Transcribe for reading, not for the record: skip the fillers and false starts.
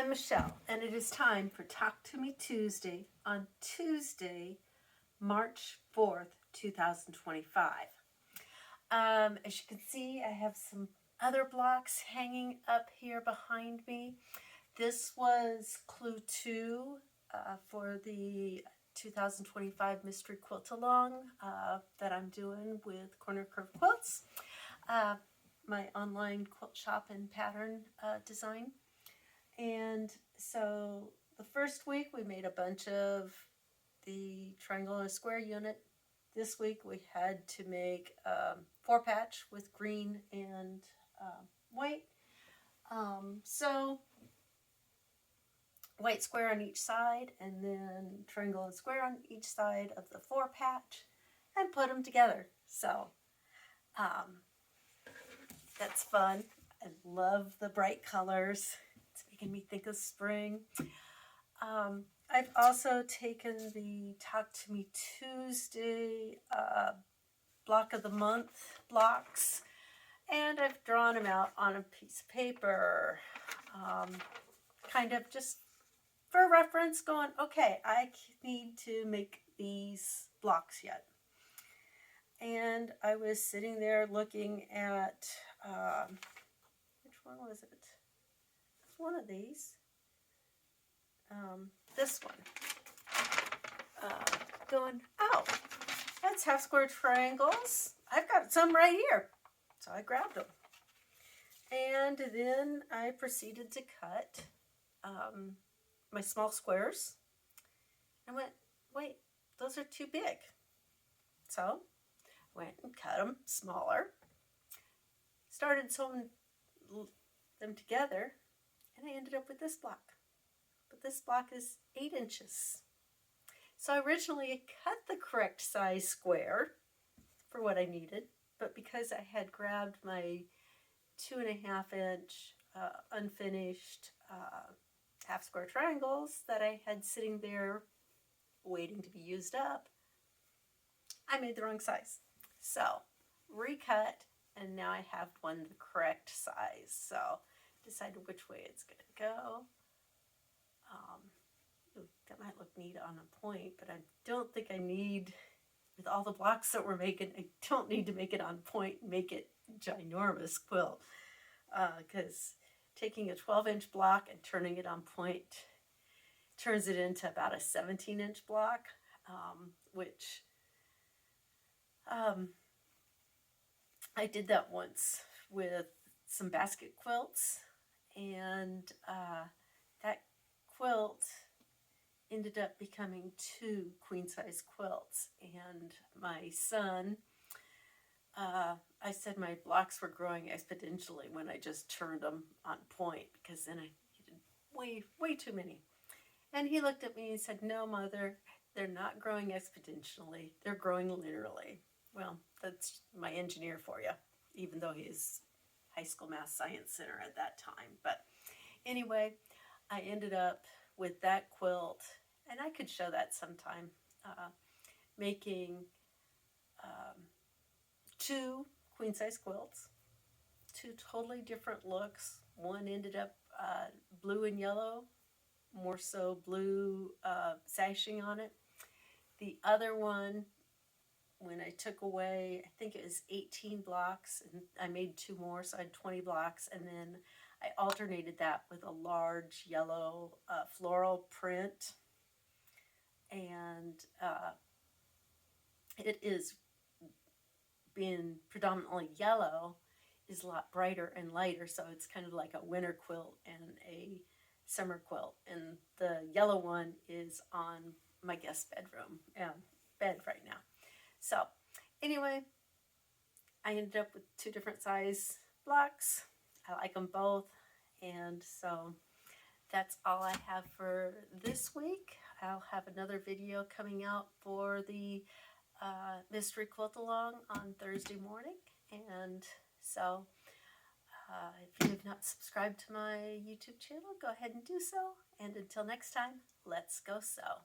I'm Michelle, and it is time for Talk to Me Tuesday on Tuesday, March 4th, 2025. As you can see, I have some other blocks hanging up here behind me. This was clue 2 for the 2025 Mystery Quilt Along that I'm doing with Corner Curve Quilts, my online quilt shop and pattern design. And so the first week we made a bunch of the triangle and square unit. This week we had to make 4-patch with green and white. So white square on each side, and then triangle and square on each side of the 4-patch, and put them together. So that's fun. I love the bright colors. It's making me think of spring. I've also taken the Talk to Me Tuesday block of the month blocks, and I've drawn them out on a piece of paper, kind of just for reference, going, okay, I need to make these blocks yet. And I was sitting there looking at, which one was it? It's one of these. This one. Going, oh, that's half square triangles. I've got some right here. So I grabbed them. And then I proceeded to cut my small squares. I went, wait, those are too big. So went and cut them smaller. Started sewing them together, and I ended up with this block. But this block is 8 inches. So I originally cut the correct size square for what I needed, but because I had grabbed my 2.5 inch unfinished half square triangles that I had sitting there waiting to be used up, I made the wrong size. So recut, and now I have one the correct size. So decided which way it's going to go. That might look neat on a point, but I don't think I need, with all the blocks that we're making, I don't need to make it on point and make it ginormous quilt. Because taking a 12-inch block and turning it on point turns it into about a 17-inch block, which I did that once with some basket quilts, and that quilt ended up becoming 2 queen-size quilts. And my son, I said my blocks were growing exponentially when I just turned them on point, because then I needed way too many. And he looked at me and said, no, Mother, they're not growing exponentially, they're growing linearly. Well, that's my engineer for you, even though he's high school math science center at that time. But anyway, I ended up with that quilt, and I could show that sometime, making 2 queen-size quilts, 2 totally different looks. One ended up blue and yellow, more so blue sashing on it. The other one, when I took away, I think it was 18 blocks, and I made 2 more, so I had 20 blocks, and then I alternated that with a large yellow floral print, and it is, being predominantly yellow, is a lot brighter and lighter, so it's kind of like a winter quilt and a summer quilt. And the yellow one is on my guest bedroom bed right now. So anyway, I ended up with 2 different size blocks. I like them both, and so that's all I have for this week. I'll have another video coming out for the Mystery Quilt Along on Thursday morning, and so if you have not subscribed to my YouTube channel, go ahead and do so, and until next time, let's go sew.